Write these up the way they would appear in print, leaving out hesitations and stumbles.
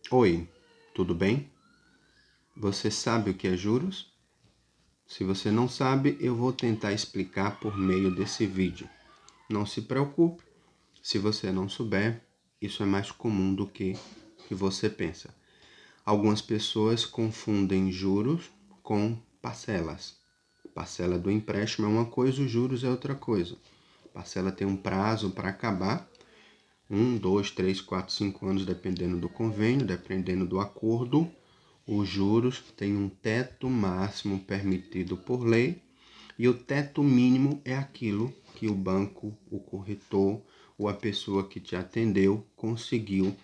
Oi, tudo bem? Você sabe o que é juros? Se você não sabe, eu vou tentar explicar por meio desse vídeo. Não se preocupe, se você não souber, isso é mais comum do que você pensa. Algumas pessoas confundem juros com parcelas. Parcela do empréstimo é uma coisa, os juros é outra coisa. Parcela tem um prazo para acabar, 2, 3, 4, 5 anos, dependendo do convênio, dependendo do acordo. Os juros têm um teto máximo permitido por lei e o teto mínimo é aquilo que o banco, o corretor ou a pessoa que te atendeu conseguiu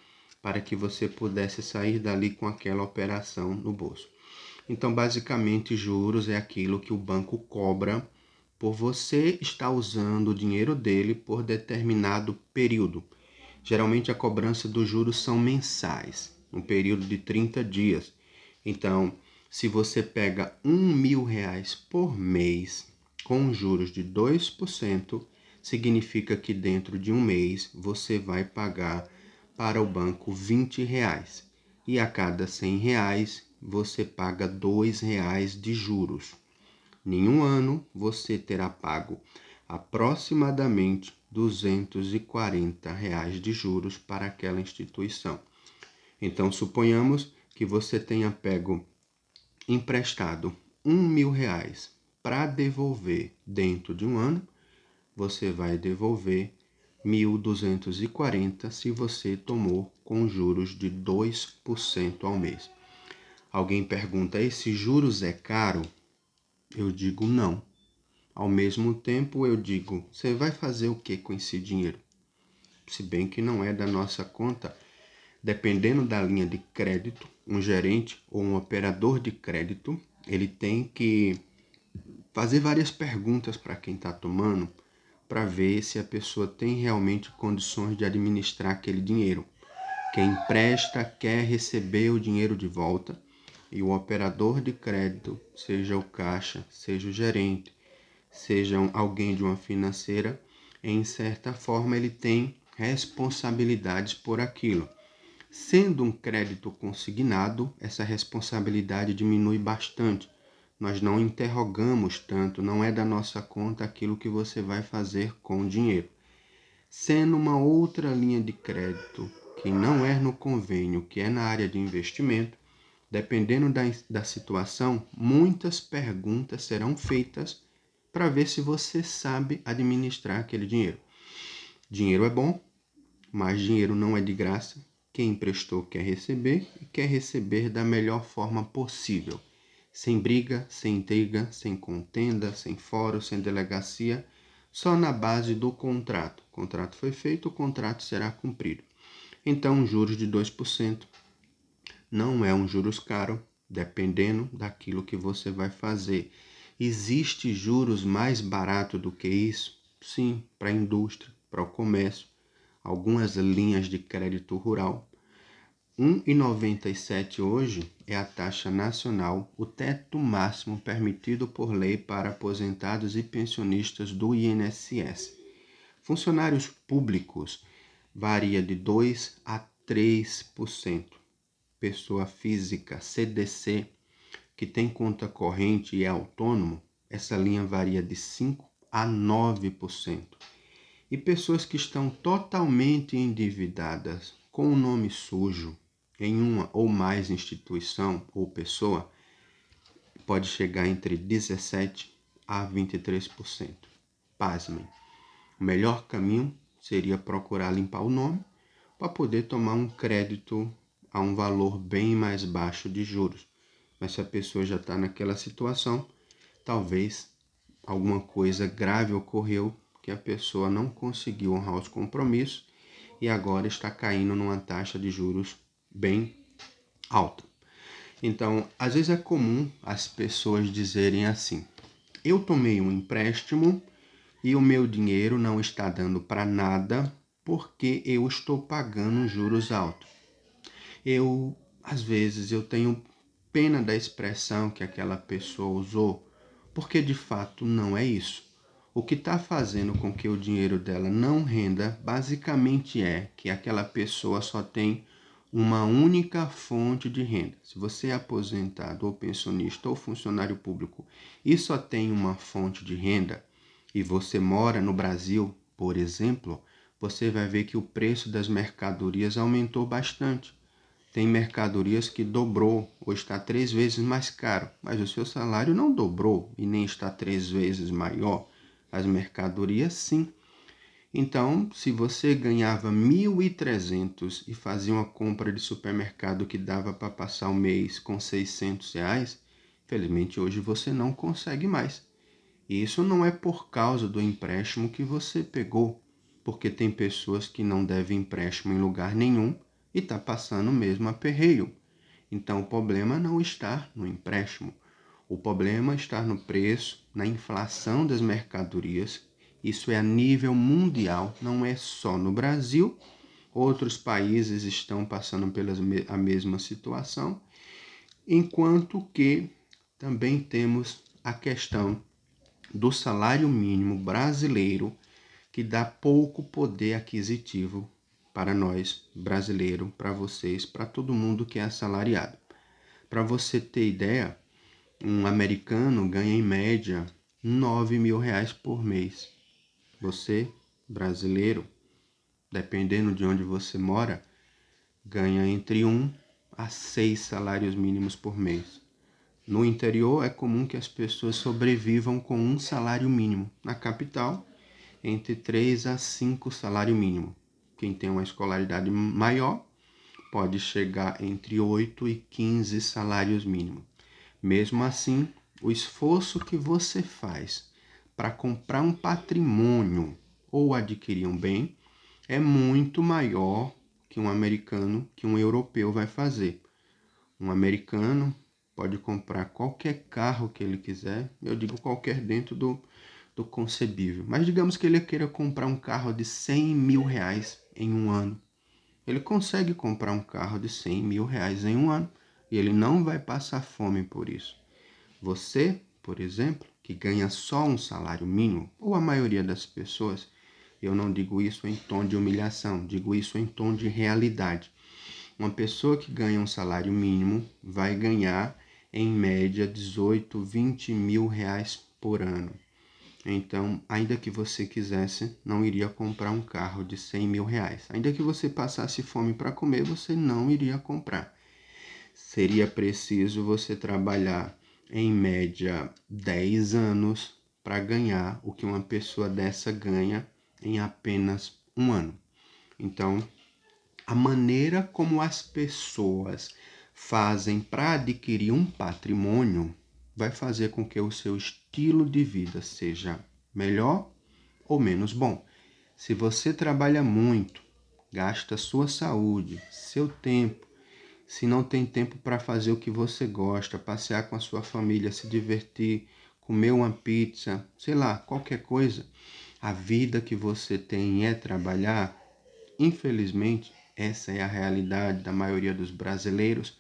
para que você pudesse sair dali com aquela operação no bolso. Então, basicamente, juros é aquilo que o banco cobra por você estar usando o dinheiro dele por determinado período. Geralmente a cobrança dos juros são mensais, um período de 30 dias. Então, se você pega R$ 1.000 por mês com juros de 2%, significa que dentro de um mês você vai pagar para o banco R$ 20. E a cada R$ 100 você paga R$ 2 de juros. Em um ano, você terá pago aproximadamente R$ 240 de juros para aquela instituição. Então, suponhamos que você tenha pego emprestado R$ 1.000 para devolver dentro de um ano, você vai devolver 1.240 se você tomou com juros de 2% ao mês. Alguém pergunta, esse juros é caro? Eu digo não. Ao mesmo tempo, eu digo, você vai fazer o que com esse dinheiro? Se bem que não é da nossa conta, dependendo da linha de crédito, um gerente ou um operador de crédito, ele tem que fazer várias perguntas para quem está tomando, para ver se a pessoa tem realmente condições de administrar aquele dinheiro. Quem empresta quer receber o dinheiro de volta e o operador de crédito, seja o caixa, seja o gerente, seja alguém de uma financeira, em certa forma ele tem responsabilidades por aquilo. Sendo um crédito consignado, essa responsabilidade diminui bastante. Nós não interrogamos tanto, não é da nossa conta aquilo que você vai fazer com o dinheiro. Sendo uma outra linha de crédito que não é no convênio, que é na área de investimento, dependendo da situação, muitas perguntas serão feitas para ver se você sabe administrar aquele dinheiro. Dinheiro é bom, mas dinheiro não é de graça. Quem emprestou quer receber e quer receber da melhor forma possível. Sem briga, sem intriga, sem contenda, sem fórum, sem delegacia, só na base do contrato. O contrato foi feito, o contrato será cumprido. Então, juros de 2% não é um juros caro, dependendo daquilo que você vai fazer. Existe juros mais barato do que isso? Sim, para a indústria, para o comércio, algumas linhas de crédito rural. 1,97 hoje é a taxa nacional, o teto máximo permitido por lei para aposentados e pensionistas do INSS. Funcionários públicos varia de 2 a 3%. Pessoa física, CDC, que tem conta corrente e é autônomo, essa linha varia de 5 a 9%. E pessoas que estão totalmente endividadas com o nome sujo em uma ou mais instituição ou pessoa, pode chegar entre 17 a 23%. Pasmem. O melhor caminho seria procurar limpar o nome para poder tomar um crédito a um valor bem mais baixo de juros. Mas se a pessoa já está naquela situação, talvez alguma coisa grave ocorreu que a pessoa não conseguiu honrar os compromissos e agora está caindo numa taxa de juros bem alta. Então, às vezes é comum as pessoas dizerem assim: eu tomei um empréstimo e o meu dinheiro não está dando para nada porque eu estou pagando juros altos. Às vezes, eu tenho pena da expressão que aquela pessoa usou, porque de fato não é isso. O que está fazendo com que o dinheiro dela não renda, basicamente é que aquela pessoa só tem uma única fonte de renda. Se você é aposentado ou pensionista ou funcionário público e só tem uma fonte de renda e você mora no Brasil, por exemplo, você vai ver que o preço das mercadorias aumentou bastante. Tem mercadorias que dobrou ou está 3 vezes mais caro, mas o seu salário não dobrou e nem está 3 vezes maior. As mercadorias sim. Então, se você ganhava 1.300 e fazia uma compra de supermercado que dava para passar o mês com R$ 600, infelizmente hoje você não consegue mais. E isso não é por causa do empréstimo que você pegou, porque tem pessoas que não devem empréstimo em lugar nenhum e está passando mesmo aperreio. Então o problema não está no empréstimo, o problema está no preço, na inflação das mercadorias. Isso é a nível mundial, não é só no Brasil. Outros países estão passando pela a mesma situação, enquanto que também temos a questão do salário mínimo brasileiro, que dá pouco poder aquisitivo para nós brasileiros, para vocês, para todo mundo que é assalariado. Para você ter ideia, um americano ganha em média R$ 9.000 por mês. Você, brasileiro, dependendo de onde você mora, ganha entre 1 a 6 salários mínimos por mês. No interior, é comum que as pessoas sobrevivam com um salário mínimo. Na capital, entre 3 a 5 salário mínimo. Quem tem uma escolaridade maior pode chegar entre 8 e 15 salários mínimos. Mesmo assim, o esforço que você faz para comprar um patrimônio ou adquirir um bem é muito maior que um americano, que um europeu vai fazer. Um americano pode comprar qualquer carro que ele quiser, eu digo qualquer dentro do concebível. Mas digamos que ele queira comprar um carro de R$ 100.000 em um ano. Ele consegue comprar um carro de R$ 100.000 em um ano e ele não vai passar fome por isso. Você, por exemplo, que ganha só um salário mínimo, ou a maioria das pessoas, eu não digo isso em tom de humilhação, digo isso em tom de realidade. Uma pessoa que ganha um salário mínimo vai ganhar, em média, 18, 20 mil reais por ano. Então, ainda que você quisesse, não iria comprar um carro de R$ 100.000. Ainda que você passasse fome para comer, você não iria comprar. Seria preciso você trabalhar, em média, 10 anos para ganhar o que uma pessoa dessa ganha em apenas um ano. Então, a maneira como as pessoas fazem para adquirir um patrimônio vai fazer com que o seu estilo de vida seja melhor ou menos bom. Se você trabalha muito, gasta sua saúde, seu tempo, se não tem tempo para fazer o que você gosta, passear com a sua família, se divertir, comer uma pizza, sei lá, qualquer coisa, a vida que você tem é trabalhar. Infelizmente, essa é a realidade da maioria dos brasileiros,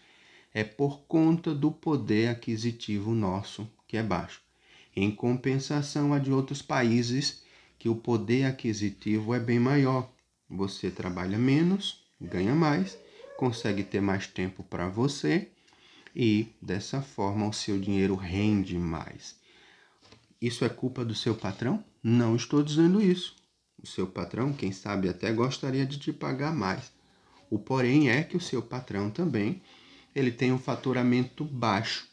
é por conta do poder aquisitivo nosso, que é baixo. Em compensação a de outros países, que o poder aquisitivo é bem maior. Você trabalha menos, ganha mais, consegue ter mais tempo para você e, dessa forma, o seu dinheiro rende mais. Isso é culpa do seu patrão? Não estou dizendo isso. O seu patrão, quem sabe, até gostaria de te pagar mais. O porém é que o seu patrão também, ele tem um faturamento baixo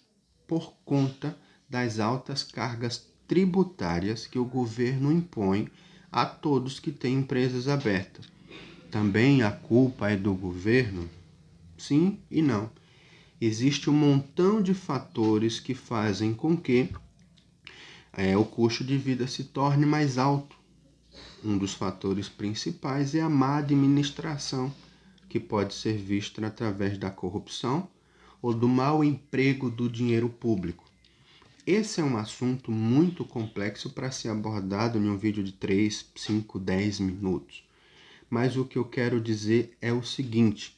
por conta das altas cargas tributárias que o governo impõe a todos que têm empresas abertas. Também a culpa é do governo? Sim e não. Existe um montão de fatores que fazem com que o custo de vida se torne mais alto. Um dos fatores principais é a má administração, que pode ser vista através da corrupção ou do mau emprego do dinheiro público. Esse é um assunto muito complexo para ser abordado em um vídeo de 3, 5, 10 minutos. Mas o que eu quero dizer é o seguinte: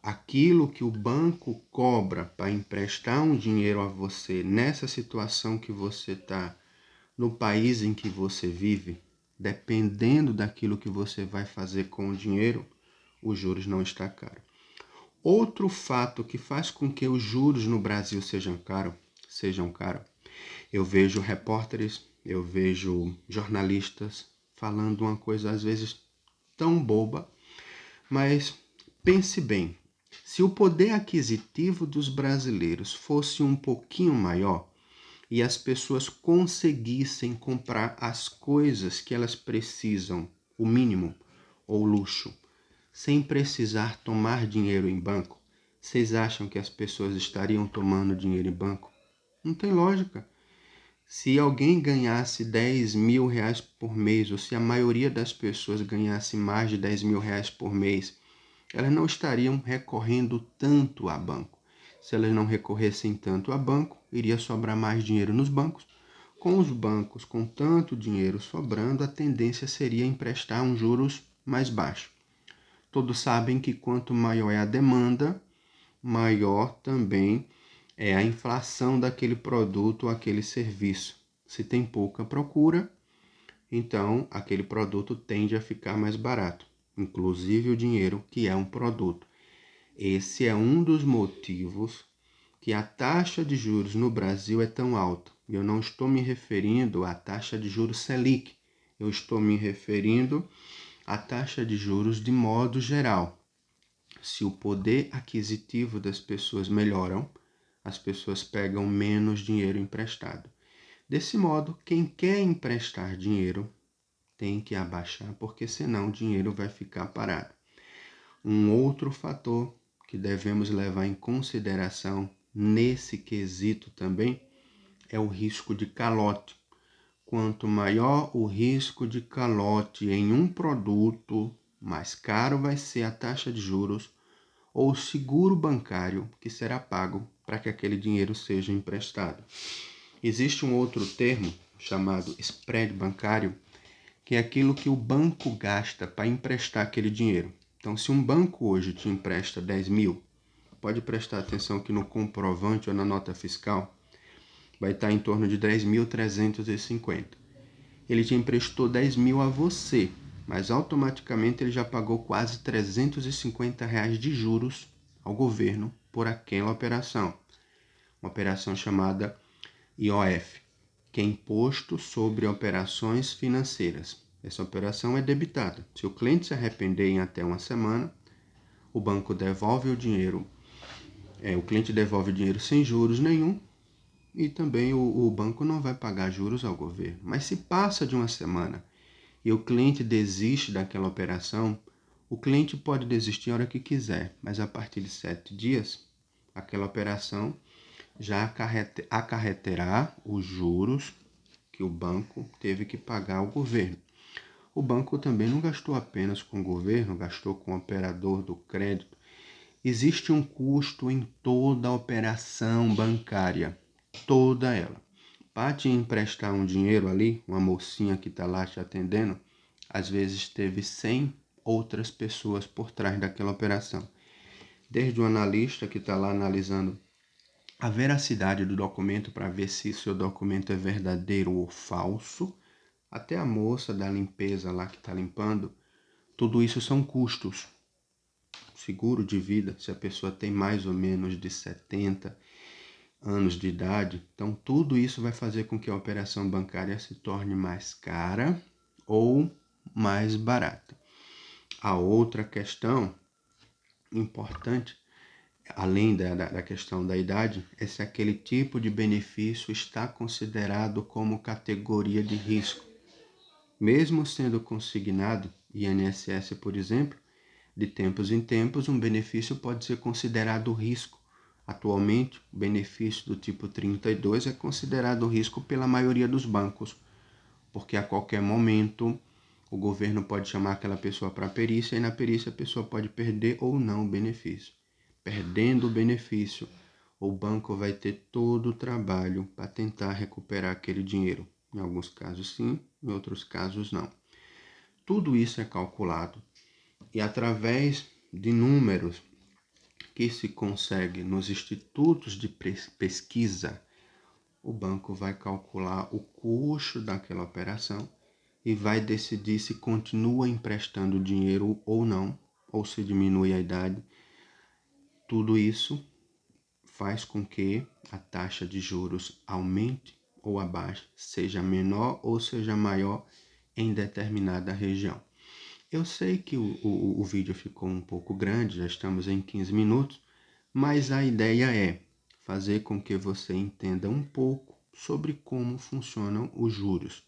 aquilo que o banco cobra para emprestar um dinheiro a você nessa situação que você está, no país em que você vive, dependendo daquilo que você vai fazer com o dinheiro, os juros não está caro. Outro fato que faz com que os juros no Brasil sejam caros, eu vejo repórteres, eu vejo jornalistas falando uma coisa às vezes tão boba, mas pense bem, se o poder aquisitivo dos brasileiros fosse um pouquinho maior e as pessoas conseguissem comprar as coisas que elas precisam, o mínimo ou luxo, sem precisar tomar dinheiro em banco, vocês acham que as pessoas estariam tomando dinheiro em banco? Não tem lógica. Se alguém ganhasse 10 mil reais por mês, ou se a maioria das pessoas ganhasse mais de 10 mil reais por mês, elas não estariam recorrendo tanto a banco. Se elas não recorressem tanto a banco, iria sobrar mais dinheiro nos bancos. Com os bancos com tanto dinheiro sobrando, a tendência seria emprestar um juros mais baixo. Todos sabem que quanto maior é a demanda, maior também é a inflação daquele produto ou aquele serviço. Se tem pouca procura, então aquele produto tende a ficar mais barato, inclusive o dinheiro, que é um produto. Esse é um dos motivos que a taxa de juros no Brasil é tão alta. Eu não estou me referindo à taxa de juros Selic, eu estou me referindo à taxa de juros de modo geral. Se o poder aquisitivo das pessoas melhoram, as pessoas pegam menos dinheiro emprestado. Desse modo, quem quer emprestar dinheiro tem que abaixar, porque senão o dinheiro vai ficar parado. Um outro fator que devemos levar em consideração nesse quesito também é o risco de calote. Quanto maior o risco de calote em um produto, mais caro vai ser a taxa de juros ou o seguro bancário que será pago para que aquele dinheiro seja emprestado. Existe um outro termo chamado spread bancário, que é aquilo que o banco gasta para emprestar aquele dinheiro. Então, se um banco hoje te empresta 10 mil, pode prestar atenção que no comprovante ou na nota fiscal vai estar em torno de 10.350. Ele te emprestou 10 mil a você, mas automaticamente ele já pagou quase R$ 350 de juros ao governo por aquela operação. Uma operação chamada IOF, que é Imposto sobre Operações Financeiras. Essa operação é debitada. Se o cliente se arrepender em até uma semana, o banco devolve o dinheiro, o cliente devolve o dinheiro sem juros nenhum e também o banco não vai pagar juros ao governo. Mas se passa de uma semana e o cliente desiste daquela operação, o cliente pode desistir a hora que quiser, mas a partir de 7 dias, aquela operação já acarreterá os juros que o banco teve que pagar ao governo. O banco também não gastou apenas com o governo, gastou com o operador do crédito. Existe um custo em toda a operação bancária, toda ela. Para te emprestar um dinheiro ali, uma mocinha que está lá te atendendo, às vezes teve 100 outras pessoas por trás daquela operação. Desde o analista que está lá analisando a veracidade do documento para ver se o seu documento é verdadeiro ou falso, até a moça da limpeza lá que está limpando, tudo isso são custos. Seguro de vida, se a pessoa tem mais ou menos de 70 anos de idade, então tudo isso vai fazer com que a operação bancária se torne mais cara ou mais barata. A outra questão importante, além da questão da idade, é se aquele tipo de benefício está considerado como categoria de risco. Mesmo sendo consignado, INSS, por exemplo, de tempos em tempos, um benefício pode ser considerado risco. Atualmente, o benefício do tipo 32 é considerado risco pela maioria dos bancos, porque a qualquer momento o governo pode chamar aquela pessoa para a perícia e na perícia a pessoa pode perder ou não o benefício. Perdendo o benefício, o banco vai ter todo o trabalho para tentar recuperar aquele dinheiro. Em alguns casos sim, em outros casos não. Tudo isso é calculado e através de números que se consegue nos institutos de pesquisa, o banco vai calcular o custo daquela operação e vai decidir se continua emprestando dinheiro ou não, ou se diminui a idade. Tudo isso faz com que a taxa de juros aumente ou abaixe, seja menor ou seja maior em determinada região. Eu sei que o vídeo ficou um pouco grande, já estamos em 15 minutos, mas a ideia é fazer com que você entenda um pouco sobre como funcionam os juros.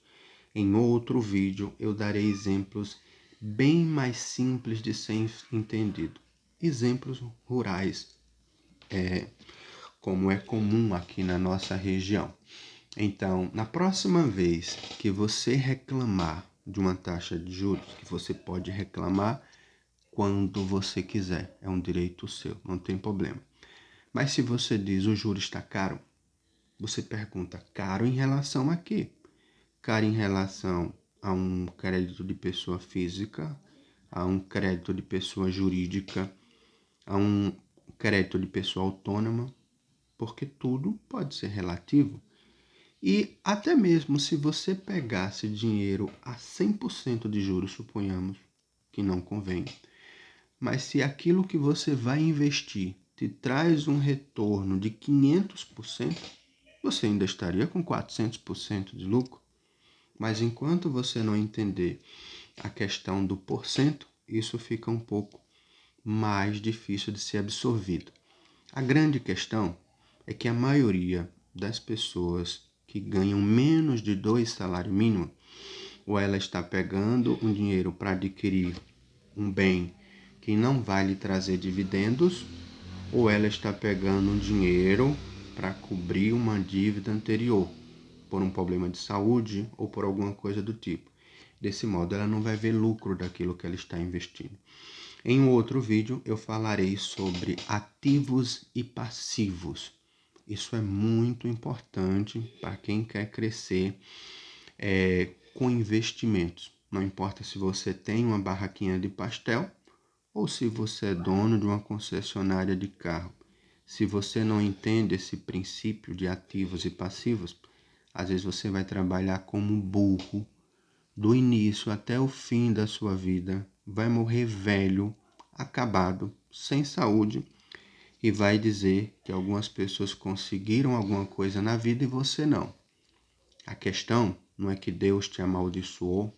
Em outro vídeo eu darei exemplos bem mais simples de ser entendido. Exemplos rurais, como é comum aqui na nossa região. Então, na próxima vez que você reclamar de uma taxa de juros, que você pode reclamar quando você quiser, é um direito seu, não tem problema. Mas se você diz o juro está caro, você pergunta caro em relação a quê? Caro em relação a um crédito de pessoa física, a um crédito de pessoa jurídica, a um crédito de pessoa autônoma, porque tudo pode ser relativo. E até mesmo se você pegasse dinheiro a 100% de juros, suponhamos que não convém, mas se aquilo que você vai investir te traz um retorno de 500%, você ainda estaria com 400% de lucro. Mas enquanto você não entender a questão do porcento, isso fica um pouco mais difícil de ser absorvido. A grande questão é que a maioria das pessoas que ganham menos de 2 salários mínimos, ou ela está pegando um dinheiro para adquirir um bem que não vai lhe trazer dividendos, ou ela está pegando um dinheiro para cobrir uma dívida anterior, por um problema de saúde ou por alguma coisa do tipo. Desse modo, ela não vai ver lucro daquilo que ela está investindo. Em um outro vídeo, eu falarei sobre ativos e passivos. Isso é muito importante para quem quer crescer com investimentos. Não importa se você tem uma barraquinha de pastel ou se você é dono de uma concessionária de carro. Se você não entende esse princípio de ativos e passivos, às vezes você vai trabalhar como burro do início até o fim da sua vida, vai morrer velho, acabado, sem saúde e vai dizer que algumas pessoas conseguiram alguma coisa na vida e você não. A questão não é que Deus te amaldiçoou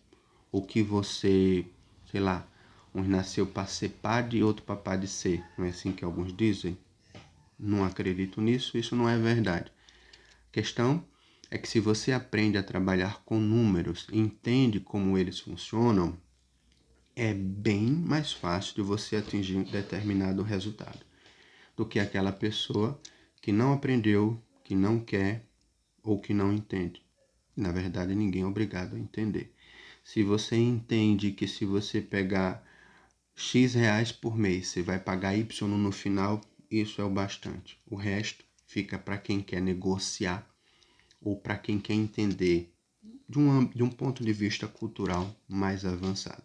ou que você, sei lá, uns nasceu para ser padre e outro para padecer. Não é assim que alguns dizem? Não acredito nisso, isso não é verdade. A questão é que se você aprende a trabalhar com números e entende como eles funcionam, é bem mais fácil de você atingir um determinado resultado do que aquela pessoa que não aprendeu, que não quer ou que não entende. Na verdade, ninguém é obrigado a entender. Se você entende que se você pegar X reais por mês, você vai pagar Y no final, isso é o bastante. O resto fica para quem quer negociar ou para quem quer entender de um ponto de vista cultural mais avançado.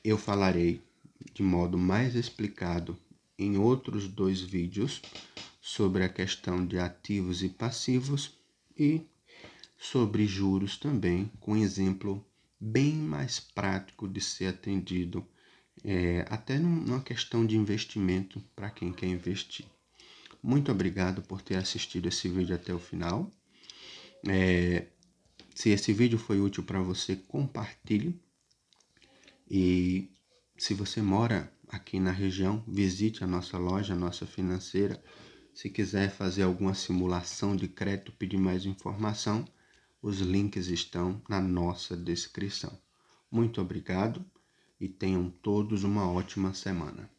Eu falarei de modo mais explicado em outros 2 vídeos sobre a questão de ativos e passivos e sobre juros também, com exemplo bem mais prático de ser atendido, até numa questão de investimento para quem quer investir. Muito obrigado por ter assistido esse vídeo até o final. Se esse vídeo foi útil para você, compartilhe. E se você mora aqui na região, visite a nossa loja, a nossa financeira. Se quiser fazer alguma simulação de crédito, pedir mais informação, os links estão na nossa descrição. Muito obrigado e tenham todos uma ótima semana.